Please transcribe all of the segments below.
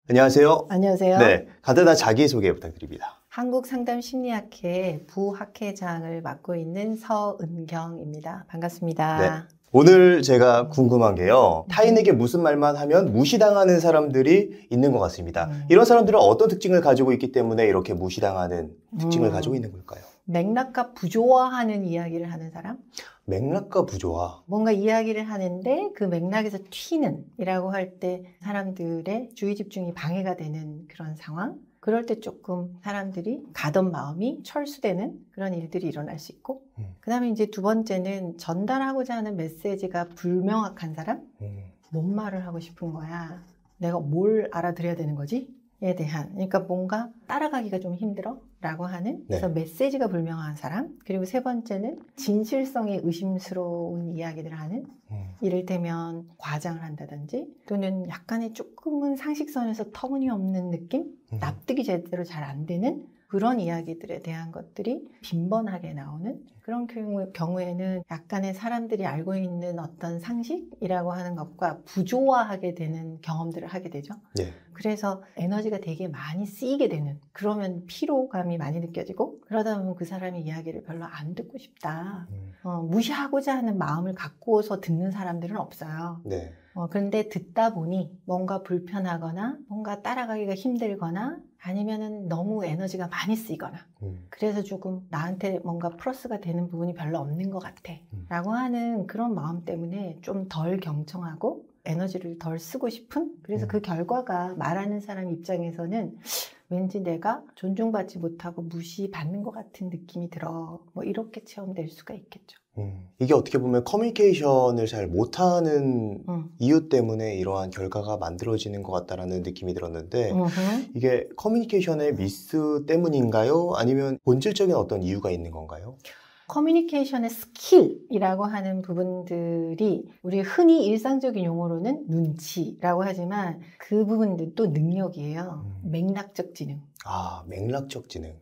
안녕하세요. 안녕하세요. 네, 간단한 자기소개 부탁드립니다. 한국상담심리학회 부학회장을 맡고 있는 서은경입니다. 반갑습니다. 네. 오늘 제가 궁금한 게요. 타인에게 무슨 말만 하면 무시당하는 사람들이 있는 것 같습니다. 이런 사람들은 어떤 특징을 가지고 있기 때문에 이렇게 무시당하는 특징을 가지고 있는 걸까요? 맥락과 부조화하는 이야기를 하는 사람? 맥락과 부조화. 뭔가 이야기를 하는데 그 맥락에서 튀는 이라고 할 때 사람들의 주의 집중이 방해가 되는 그런 상황? 그럴 때 조금 사람들이 가던 마음이 철수되는 그런 일들이 일어날 수 있고, 그 다음에 이제 두 번째는 전달하고자 하는 메시지가 불명확한 사람? 뭔 말을 하고 싶은 거야? 내가 뭘 알아들어야 되는 거지? 에 대한, 그러니까 뭔가 따라가기가 좀 힘들어? 라고 하는, 그래서 메시지가 불명확한 사람. 그리고 세 번째는 진실성이 의심스러운 이야기들을 하는, 이를테면 과장을 한다든지 또는 약간의 조금은 상식선에서 터무니없는 느낌? 납득이 제대로 잘 안 되는 그런 이야기들에 대한 것들이 빈번하게 나오는 그런 경우에는 약간의 사람들이 알고 있는 어떤 상식이라고 하는 것과 부조화하게 되는 경험들을 하게 되죠. 네. 그래서 에너지가 되게 많이 쓰이게 되는, 그러면 피로감이 많이 느껴지고, 그러다 보면 그 사람의 이야기를 별로 안 듣고 싶다. 무시하고자 하는 마음을 갖고서 듣는 사람들은 없어요. 네. 그런데 듣다 보니 뭔가 불편하거나 뭔가 따라가기가 힘들거나 아니면은 너무 에너지가 많이 쓰이거나 그래서 조금 나한테 뭔가 플러스가 되는 부분이 별로 없는 것 같아 라고 하는 그런 마음 때문에 좀 덜 경청하고 에너지를 덜 쓰고 싶은, 그래서 그 결과가 말하는 사람 입장에서는 왠지 내가 존중받지 못하고 무시받는 것 같은 느낌이 들어, 뭐 이렇게 체험될 수가 있겠죠. 이게 어떻게 보면 커뮤니케이션을 잘 못하는 이유 때문에 이러한 결과가 만들어지는 것 같다라는 느낌이 들었는데 이게 커뮤니케이션의 미스 때문인가요? 아니면 본질적인 어떤 이유가 있는 건가요? 커뮤니케이션의 스킬이라고 하는 부분들이 우리 흔히 일상적인 용어로는 눈치라고 하지만 그 부분들도 능력이에요. 맥락적 지능. 아, 맥락적 지능.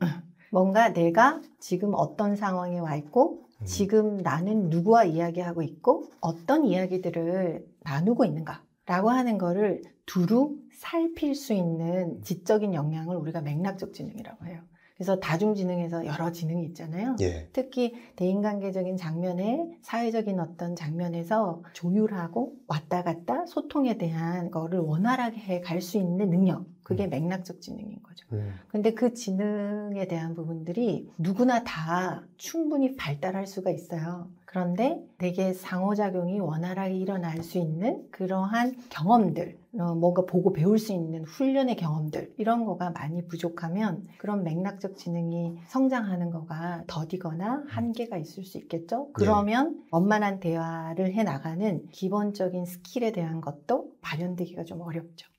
뭔가 내가 지금 어떤 상황에 와 있고 지금 나는 누구와 이야기하고 있고 어떤 이야기들을 나누고 있는가 라고 하는 거를 두루 살필 수 있는 지적인 역량을 우리가 맥락적 지능이라고 해요. 그래서 다중지능에서 여러 지능이 있잖아요. 예. 특히 대인관계적인 장면에, 사회적인 어떤 장면에서 조율하고 왔다 갔다 소통에 대한 거를 원활하게 갈 수 있는 능력, 그게 맥락적 지능인 거죠. 근데 그 지능에 대한 부분들이 누구나 다 충분히 발달할 수가 있어요. 그런데 되게 상호작용이 원활하게 일어날 수 있는 그러한 경험들, 뭔가 보고 배울 수 있는 훈련의 경험들, 이런 거가 많이 부족하면 그런 맥락적 지능이 성장하는 거가 더디거나 한계가 있을 수 있겠죠. 그러면 원만한 대화를 해나가는 기본적인 스킬에 대한 것도 발현되기가 좀 어렵죠.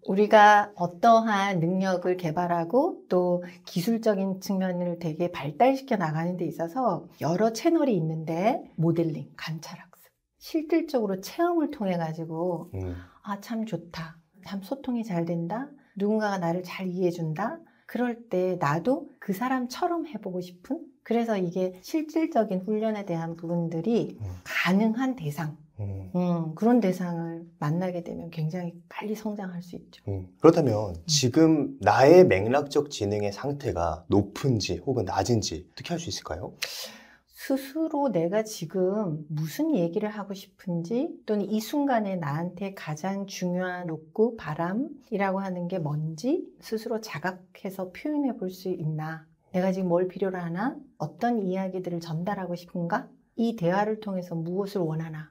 우리가 어떠한 능력을 개발하고 또 기술적인 측면을 되게 발달시켜 나가는 데 있어서 여러 채널이 있는데 모델링, 관찰학습, 실질적으로 체험을 통해 가지고 아, 참 좋다, 참 소통이 잘 된다, 누군가가 나를 잘 이해해 준다, 그럴 때 나도 그 사람처럼 해보고 싶은, 그래서 이게 실질적인 훈련에 대한 부분들이 가능한 대상, 그런 대상을 만나게 되면 굉장히 빨리 성장할 수 있죠. 그렇다면 지금 나의 맥락적 지능의 상태가 높은지 혹은 낮은지 어떻게 할 수 있을까요? 스스로 내가 지금 무슨 얘기를 하고 싶은지, 또는 이 순간에 나한테 가장 중요한 욕구, 바람이라고 하는 게 뭔지 스스로 자각해서 표현해 볼 수 있나? 내가 지금 뭘 필요로 하나? 어떤 이야기들을 전달하고 싶은가? 이 대화를 통해서 무엇을 원하나?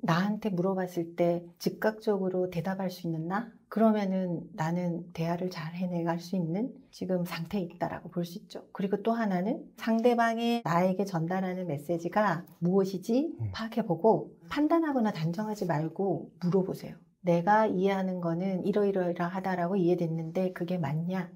나한테 물어봤을 때 즉각적으로 대답할 수 있는 나? 그러면은 나는 대화를 잘 해내갈 수 있는 지금 상태에 있다라고 볼 수 있죠. 그리고 또 하나는 상대방이 나에게 전달하는 메시지가 무엇이지 파악해보고 판단하거나 단정하지 말고 물어보세요. 내가 이해하는 거는 이러이러하다라고 이해됐는데 그게 맞냐?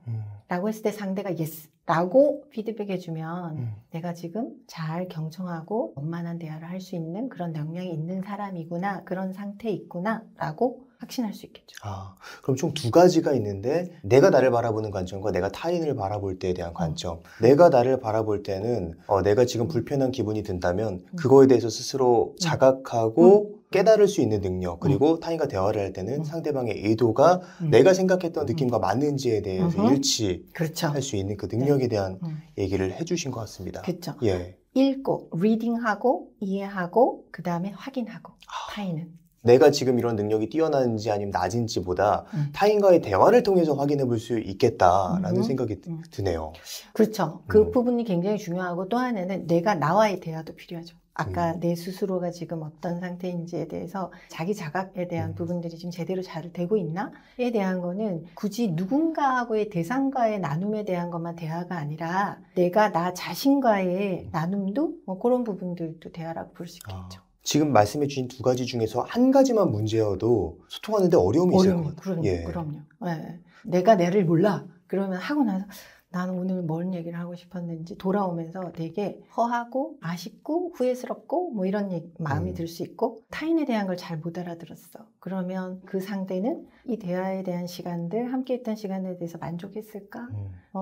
라고 했을 때 상대가 yes 라고 피드백해주면 내가 지금 잘 경청하고 원만한 대화를 할 수 있는 그런 역량이 있는 사람이구나, 그런 상태에 있구나 라고 확신할 수 있겠죠. 아, 그럼 총 두 가지가 있는데 내가 나를 바라보는 관점과 내가 타인을 바라볼 때에 대한 관점. 내가 나를 바라볼 때는 내가 지금 불편한 기분이 든다면 그거에 대해서 스스로 자각하고 깨달을 수 있는 능력, 그리고 타인과 대화를 할 때는 상대방의 의도가 내가 생각했던 느낌과 맞는지에 대해서 일치할 그렇죠. 수 있는 그 능력에 대한 얘기를 해주신 것 같습니다. 그렇죠. 예. 읽고, 리딩하고, 이해하고, 그 다음에 확인하고, 타인은. 내가 지금 이런 능력이 뛰어난지 아니면 낮은지보다 타인과의 대화를 통해서 확인해 볼 수 있겠다라는 생각이 드네요. 그렇죠. 그 부분이 굉장히 중요하고 또 하나는 내가 나와의 대화도 필요하죠. 아까 내 스스로가 지금 어떤 상태인지에 대해서 자기 자각에 대한 부분들이 지금 제대로 잘 되고 있나에 대한 거는 굳이 누군가하고의 대상과의 나눔에 대한 것만 대화가 아니라 내가 나 자신과의 나눔도 그런 부분들도 대화라고 볼 수 있겠죠. 지금 말씀해 주신 두 가지 중에서 한 가지만 문제여도 소통하는데 어려움이 있을 것 같아요. 그럼요. 네. 내가 내를 몰라. 그러면 하고 나서 나는 오늘 뭔 얘기를 하고 싶었는지 돌아오면서 되게 허하고 아쉽고 후회스럽고 뭐 이런 마음이 들 수 있고 타인에 대한 걸 잘 못 알아들었어. 그러면 그 상대는 이 대화에 대한 시간들, 함께 했던 시간에 대해서 만족했을까?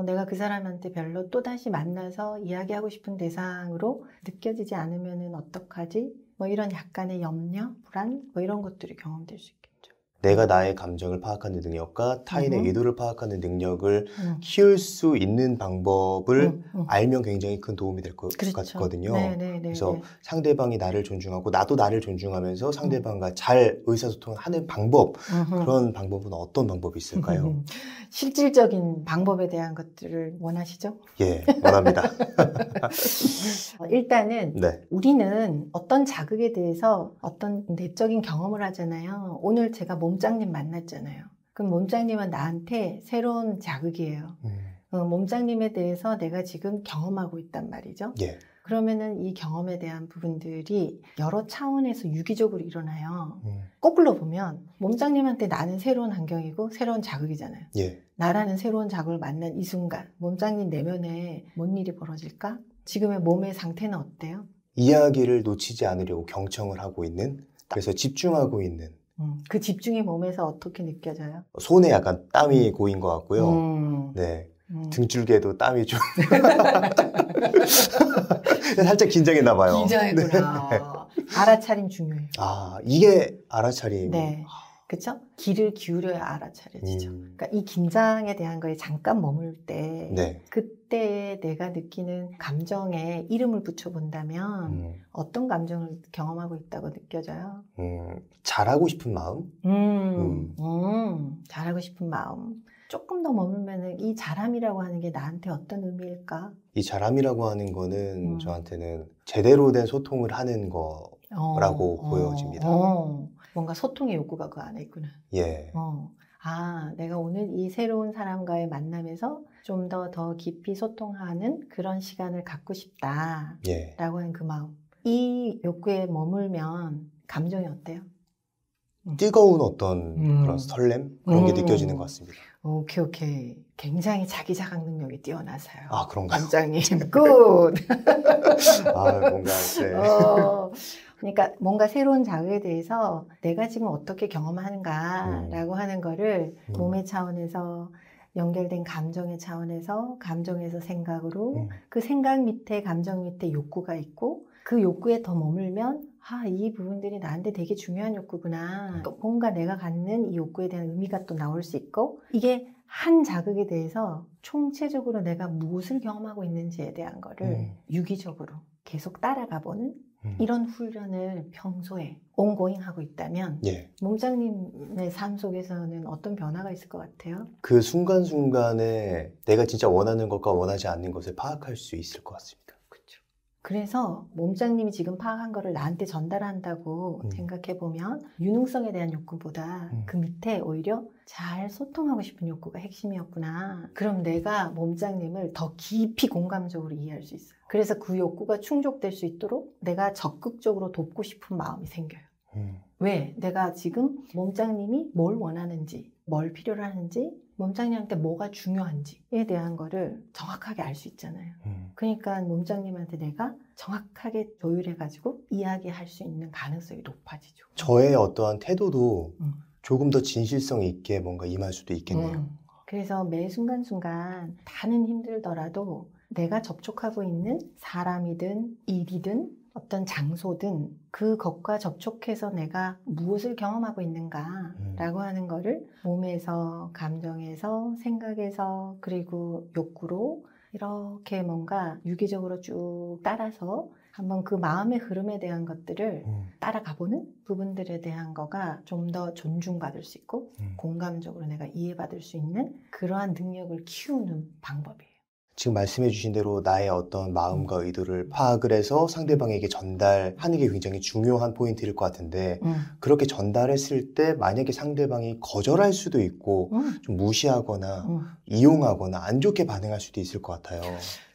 내가 그 사람한테 별로 또다시 만나서 이야기하고 싶은 대상으로 느껴지지 않으면 어떡하지? 뭐 이런 약간의 염려, 불안 뭐 이런 것들이 경험될 수 있겠죠. 내가 나의 감정을 파악하는 능력과 타인의 의도를 파악하는 능력을 키울 수 있는 방법을 알면 굉장히 큰 도움이 될 것 같거든요. 그래서 상대방이 나를 존중하고 나도 나를 존중하면서 상대방과 잘 의사소통을 하는 방법, 그런 방법은 어떤 방법이 있을까요? 실질적인 방법에 대한 것들을 원하시죠? 예, 원합니다. 일단은 우리는 어떤 자극에 대해서 어떤 내적인 경험을 하잖아요. 오늘 제가 몸짱님 만났잖아요. 그럼 몸짱님은 나한테 새로운 자극이에요. 몸짱님에 대해서 내가 지금 경험하고 있단 말이죠. 예. 그러면은 이 경험에 대한 부분들이 여러 차원에서 유기적으로 일어나요. 거꾸로 보면 몸짱님한테 나는 새로운 환경이고 새로운 자극이잖아요. 예. 나라는 새로운 자극을 만난 이 순간 몸짱님 내면에 뭔 일이 벌어질까? 지금의 몸의 상태는 어때요? 이야기를 놓치지 않으려고 경청을 하고 있는, 그래서 집중하고 있는. 그 집중이 몸에서 어떻게 느껴져요? 손에 약간 땀이 고인 것 같고요. 네. 등줄기에도 땀이 좀 살짝 긴장했나 봐요. 긴장했구나. 네. 알아차림 중요해요. 이게 알아차림. 네. 그렇죠? 귀를 기울여야 알아차려지죠. 그러니까 이 긴장에 대한 거에 잠깐 머물 때 그때 내가 느끼는 감정에 이름을 붙여본다면 어떤 감정을 경험하고 있다고 느껴져요? 잘하고 싶은 마음? 잘하고 싶은 마음. 조금 더 머물면 이 잘함이라고 하는 게 나한테 어떤 의미일까? 이 잘함이라고 하는 거는 저한테는 제대로 된 소통을 하는 거라고 보여집니다. 뭔가 소통의 욕구가 그 안에 있구나. 예. 내가 오늘 이 새로운 사람과의 만남에서 좀 더 깊이 소통하는 그런 시간을 갖고 싶다. 라고 하는 그 마음. 이 욕구에 머물면 감정이 어때요? 뜨거운 어떤 그런 설렘? 그런 게 느껴지는 것 같습니다. 오케이. 굉장히 자기 자각 능력이 뛰어나서요. 그런가요? 원장님, 굿! 뭔가, 그러니까 뭔가 새로운 자극에 대해서 내가 지금 어떻게 경험하는가라고 하는 거를 몸의 차원에서 연결된 감정의 차원에서 감정에서 생각으로 그 생각 밑에 감정 밑에 욕구가 있고 그 욕구에 더 머물면 이 부분들이 나한테 되게 중요한 욕구구나. 뭔가 내가 갖는 이 욕구에 대한 의미가 또 나올 수 있고 이게 한 자극에 대해서 총체적으로 내가 무엇을 경험하고 있는지에 대한 거를 유기적으로 계속 따라가보는 이런 훈련을 평소에 온고잉 하고 있다면 몸짱님의 삶 속에서는 어떤 변화가 있을 것 같아요? 그 순간순간에 내가 진짜 원하는 것과 원하지 않는 것을 파악할 수 있을 것 같습니다. 그래서 몸짱님이 지금 파악한 거를 나한테 전달한다고 생각해보면 유능성에 대한 욕구보다 그 밑에 오히려 잘 소통하고 싶은 욕구가 핵심이었구나. 그럼 내가 몸짱님을 더 깊이 공감적으로 이해할 수 있어요. 그래서 그 욕구가 충족될 수 있도록 내가 적극적으로 돕고 싶은 마음이 생겨요. 왜? 내가 지금 몸짱님이 뭘 원하는지, 뭘 필요로 하는지, 몸짱님한테 뭐가 중요한지에 대한 거를 정확하게 알 수 있잖아요. 그러니까 몸짱님한테 내가 정확하게 조율해가지고 이야기할 수 있는 가능성이 높아지죠. 저의 어떠한 태도도 조금 더 진실성 있게 뭔가 임할 수도 있겠네요. 그래서 매 순간순간 다는 힘들더라도 내가 접촉하고 있는 사람이든 일이든 어떤 장소든 그것과 접촉해서 내가 무엇을 경험하고 있는가라고 하는 거를 몸에서, 감정에서, 생각에서, 그리고 욕구로 이렇게 뭔가 유기적으로 쭉 따라서 한번 그 마음의 흐름에 대한 것들을 따라가보는 부분들에 대한 거가 좀 더 존중받을 수 있고 공감적으로 내가 이해받을 수 있는 그러한 능력을 키우는 방법이에요. 지금 말씀해 주신 대로 나의 어떤 마음과 의도를 파악을 해서 상대방에게 전달하는 게 굉장히 중요한 포인트일 것 같은데 그렇게 전달했을 때 만약에 상대방이 거절할 수도 있고 좀 무시하거나 이용하거나 안 좋게 반응할 수도 있을 것 같아요.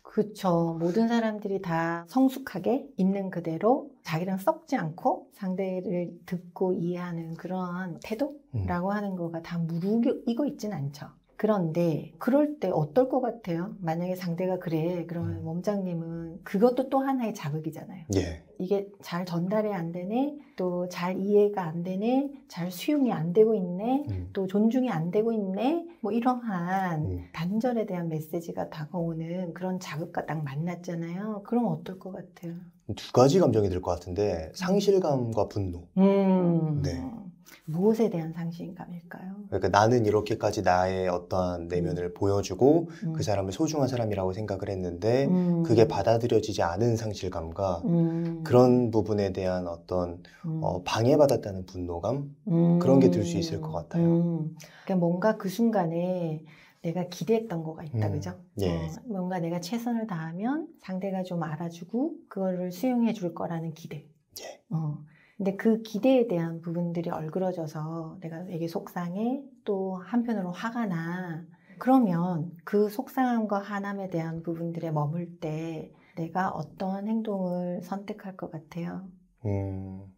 그렇죠. 모든 사람들이 다 성숙하게 있는 그대로 자기랑 썩지 않고 상대를 듣고 이해하는 그런 태도라고 하는 거가 다 무르익어 있진 않죠. 그런데 그럴 때 어떨 것 같아요? 만약에 상대가 그래, 그러면 몸장님은 그것도 또 하나의 자극이잖아요. 예. 이게 잘 전달이 안 되네, 또 잘 이해가 안 되네, 잘 수용이 안 되고 있네, 또 존중이 안 되고 있네, 뭐 이러한 단절에 대한 메시지가 다가오는 그런 자극과 딱 만났잖아요. 그럼 어떨 것 같아요? 두 가지 감정이 들 것 같은데 상실감과 분노. 네. 무엇에 대한 상실감일까요? 그러니까 나는 이렇게까지 나의 어떠한 내면을 보여주고 그 사람을 소중한 사람이라고 생각을 했는데 그게 받아들여지지 않은 상실감과 그런 부분에 대한 어떤 방해받았다는 분노감 그런 게 들 수 있을 것 같아요. 그러니까 뭔가 그 순간에 내가 기대했던 거가 있다, 그죠? 예. 뭔가 내가 최선을 다하면 상대가 좀 알아주고 그거를 수용해 줄 거라는 기대. 예. 근데 그 기대에 대한 부분들이 얼그러져서 내가 되게 속상해, 또 한편으로 화가 나. 그러면 그 속상함과 화남에 대한 부분들에 머물 때 내가 어떤 행동을 선택할 것 같아요?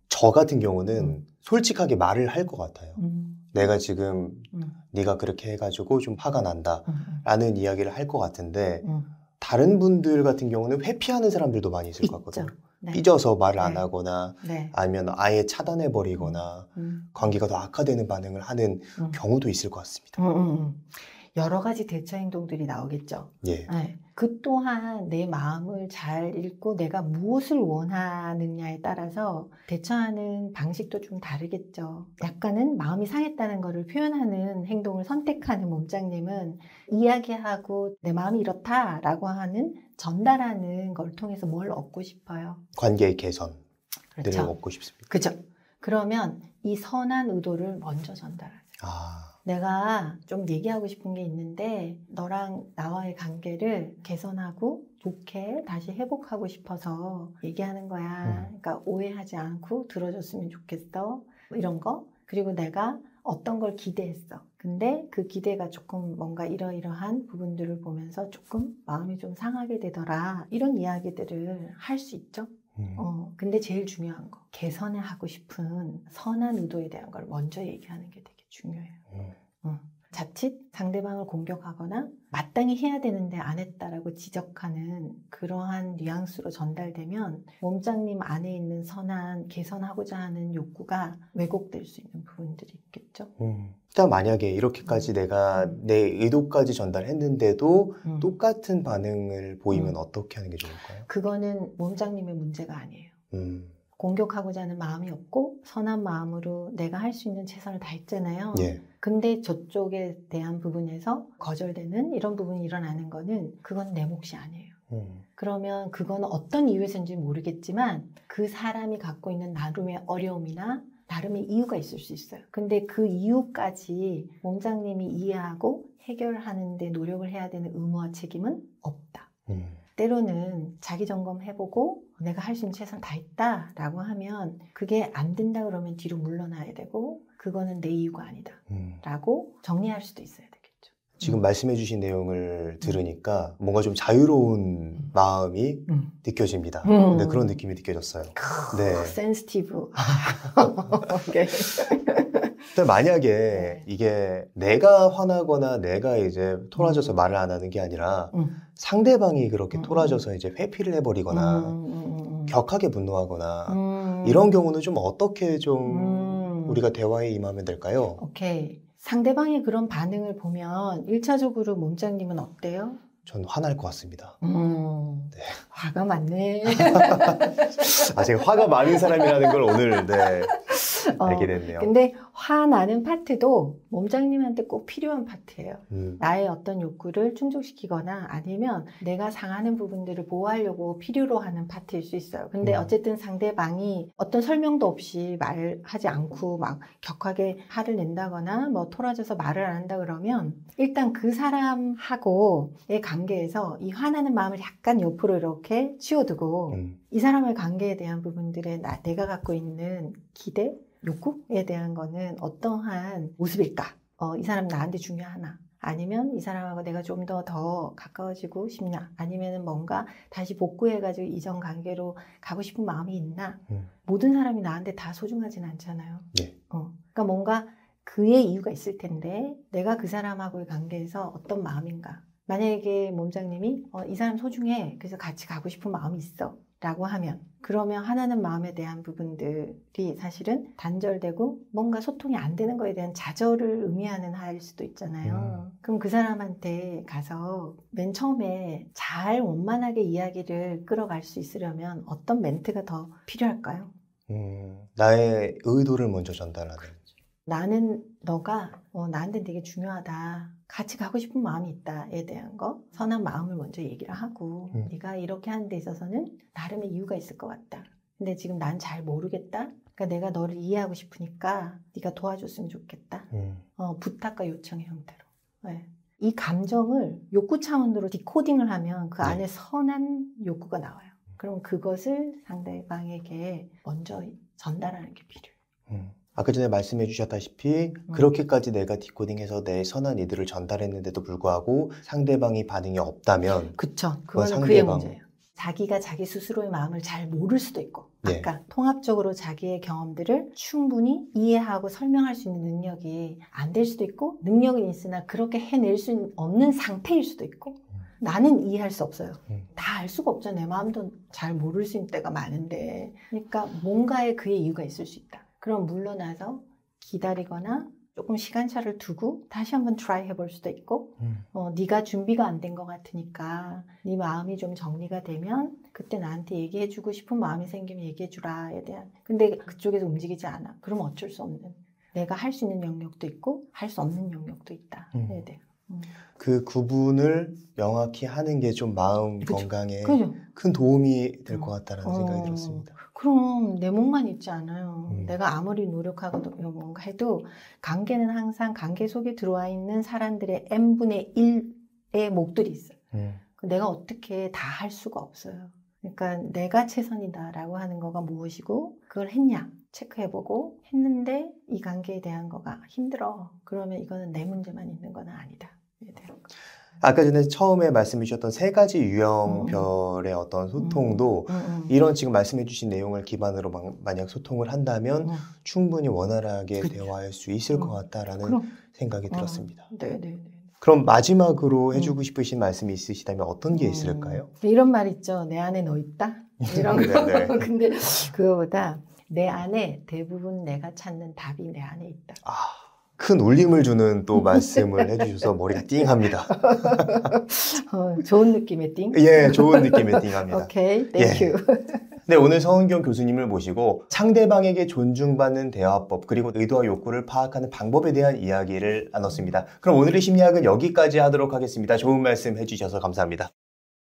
저 같은 경우는 솔직하게 말을 할 것 같아요. 내가 지금 네가 그렇게 해가지고 좀 화가 난다 라는 이야기를 할 것 같은데 다른 분들 같은 경우는 회피하는 사람들도 많이 있을 것 같거든요. 네. 삐져서 말을 안 하거나 아니면 아예 차단해버리거나 관계가 더 악화되는 반응을 하는 경우도 있을 것 같습니다. 여러 가지 대처 행동들이 나오겠죠. 예. 네. 그 또한 내 마음을 잘 읽고 내가 무엇을 원하느냐에 따라서 대처하는 방식도 좀 다르겠죠. 약간은 마음이 상했다는 것을 표현하는 행동을 선택하는 몸장님은 이야기하고 내 마음이 이렇다라고 하는 전달하는 걸 통해서 뭘 얻고 싶어요? 관계의 개선을 그렇죠. 얻고 싶습니다. 그렇죠. 그러면 이 선한 의도를 먼저 전달하세요. 내가 좀 얘기하고 싶은 게 있는데 너랑 나와의 관계를 개선하고 좋게 다시 회복하고 싶어서 얘기하는 거야. 그러니까 오해하지 않고 들어줬으면 좋겠어. 이런 거. 그리고 내가 어떤 걸 기대했어. 근데 그 기대가 조금 뭔가 이러이러한 부분들을 보면서 조금 마음이 좀 상하게 되더라. 이런 이야기들을 할 수 있죠. 근데 제일 중요한 거. 개선을 하고 싶은 선한 의도에 대한 걸 먼저 얘기하는 게 되게 중요해요. 자칫 상대방을 공격하거나 마땅히 해야 되는데 안 했다라고 지적하는 그러한 뉘앙스로 전달되면 몸장님 안에 있는 선한 개선하고자 하는 욕구가 왜곡될 수 있는 부분들이 있겠죠. 일단 만약에 이렇게까지 내가 내 의도까지 전달했는데도 똑같은 반응을 보이면 어떻게 하는 게 좋을까요? 그거는 몸장님의 문제가 아니에요. 공격하고자 하는 마음이 없고 선한 마음으로 내가 할 수 있는 최선을 다했잖아요. 예. 근데 저쪽에 대한 부분에서 거절되는 이런 부분이 일어나는 거는 그건 내 몫이 아니에요. 그러면 그건 어떤 이유에서인지 모르겠지만 그 사람이 갖고 있는 나름의 어려움이나 나름의 이유가 있을 수 있어요. 근데 그 이유까지 몸장님이 이해하고 해결하는 데 노력을 해야 되는 의무와 책임은 없다. 때로는 자기 점검해보고 내가 할 수 있는 최선을 다했다라고 하면 그게 안 된다 그러면 뒤로 물러나야 되고 그거는 내 이유가 아니다 라고 정리할 수도 있어야 되겠죠. 지금 말씀해 주신 내용을 들으니까 뭔가 좀 자유로운 마음이 느껴집니다. 네, 그런 느낌이 느껴졌어요. 네. 센시티브. 만약에 이게 내가 화나거나 내가 이제 토라져서 말을 안 하는 게 아니라 상대방이 그렇게 토라져서 이제 회피를 해버리거나 격하게 분노하거나 이런 경우는 좀 어떻게 좀 우리가 대화에 임하면 될까요? 오케이. 상대방의 그런 반응을 보면 1차적으로 몸짱님은 어때요? 전 화날 것 같습니다. 네. 화가 많네. 제가 화가 많은 사람이라는 걸 오늘 알게 됐네요. 근데 화나는 파트도 몸짱님한테 꼭 필요한 파트예요. 나의 어떤 욕구를 충족시키거나 아니면 내가 상하는 부분들을 보호하려고 필요로 하는 파트일 수 있어요. 근데 어쨌든 상대방이 어떤 설명도 없이 말하지 않고 막 격하게 화를 낸다거나 뭐 토라져서 말을 안 한다 그러면 일단 그 사람하고의 관계에서 이 화나는 마음을 약간 옆으로 이렇게 치워두고 이 사람의 관계에 대한 부분들에 내가 갖고 있는 기대, 욕구에 대한 거는 어떠한 모습일까? 이 사람 나한테 중요하나? 아니면 이 사람하고 내가 좀 더 가까워지고 싶냐? 아니면 뭔가 다시 복구해가지고 이전 관계로 가고 싶은 마음이 있나? 모든 사람이 나한테 다 소중하진 않잖아요. 예. 그러니까 뭔가 그의 이유가 있을 텐데 내가 그 사람하고의 관계에서 어떤 마음인가? 만약에 몸장님이 이 사람 소중해. 그래서 같이 가고 싶은 마음이 있어. 라고 하면 그러면 화나는 마음에 대한 부분들이 사실은 단절되고 뭔가 소통이 안 되는 거에 대한 좌절을 의미하는 할 수도 있잖아요. 그럼 그 사람한테 가서 맨 처음에 잘 원만하게 이야기를 끌어갈 수 있으려면 어떤 멘트가 더 필요할까요? 나의 의도를 먼저 전달하는. 나는 너가 나한테 되게 중요하다. 같이 가고 싶은 마음이 있다에 대한 거 선한 마음을 먼저 얘기를 하고 네가 이렇게 하는 데 있어서는 나름의 이유가 있을 것 같다. 근데 지금 난 잘 모르겠다. 그러니까 내가 너를 이해하고 싶으니까 네가 도와줬으면 좋겠다. 부탁과 요청의 형태로. 네. 이 감정을 욕구 차원으로 디코딩을 하면 그 안에 선한 욕구가 나와요. 그럼 그것을 상대방에게 먼저 전달하는 게 필요해요. 아까 전에 말씀해 주셨다시피 그렇게까지 내가 디코딩해서 내 선한 이들을 전달했는데도 불구하고 상대방이 반응이 없다면 그쵸. 그건 그의 문제예요. 자기가 자기 스스로의 마음을 잘 모를 수도 있고 아까 통합적으로 자기의 경험들을 충분히 이해하고 설명할 수 있는 능력이 안 될 수도 있고 능력은 있으나 그렇게 해낼 수 없는 상태일 수도 있고 나는 이해할 수 없어요. 다 알 수가 없죠. 내 마음도 잘 모를 수 있는 때가 많은데 그러니까 뭔가에 그의 이유가 있을 수 있다. 그럼 물러나서 기다리거나 조금 시간차를 두고 다시 한번 트라이 해볼 수도 있고 네가 준비가 안 된 것 같으니까 네 마음이 좀 정리가 되면 그때 나한테 얘기해주고 싶은 마음이 생기면 얘기해주라에 대한 근데 그쪽에서 움직이지 않아. 그럼 어쩔 수 없는 내가 할 수 있는 영역도 있고 할 수 없는 영역도 있다. 그 구분을 명확히 하는 게 좀 마음 건강에 그죠? 큰 도움이 될 것 같다는 생각이 들었습니다. 그럼 내 몫만 있지 않아요. 내가 아무리 노력하고 뭔가 해도 관계는 항상 관계 속에 들어와 있는 사람들의 n분의 1의 몫들이 있어요. 내가 어떻게 다 할 수가 없어요. 그러니까 내가 최선이다라고 하는 거가 무엇이고 그걸 했냐 체크해보고 했는데 이 관계에 대한 거가 힘들어. 그러면 이거는 내 문제만 있는 건 아니다. 아까 전에 처음에 말씀해 주셨던 세 가지 유형별의 어떤 소통도 이런 지금 말씀해 주신 내용을 기반으로 만약 소통을 한다면 충분히 원활하게 대화할 수 있을 것 같다라는 생각이 들었습니다. 네네. 그럼 마지막으로 해주고 싶으신 말씀이 있으시다면 어떤 게 있을까요? 이런 말 있죠. 내 안에 너 있다? 이런 거. 근데 그거보다 내 안에 대부분 내가 찾는 답이 내 안에 있다. 큰 울림을 주는 또 말씀을 해주셔서 머리가 띵합니다. 좋은 느낌의 띵? 예, 좋은 느낌의 띵합니다. 오케이, 땡큐. 네, 오늘 서은경 교수님을 모시고 상대방에게 존중받는 대화법 그리고 의도와 욕구를 파악하는 방법에 대한 이야기를 나눴습니다. 그럼 오늘의 심리학은 여기까지 하도록 하겠습니다. 좋은 말씀 해주셔서 감사합니다.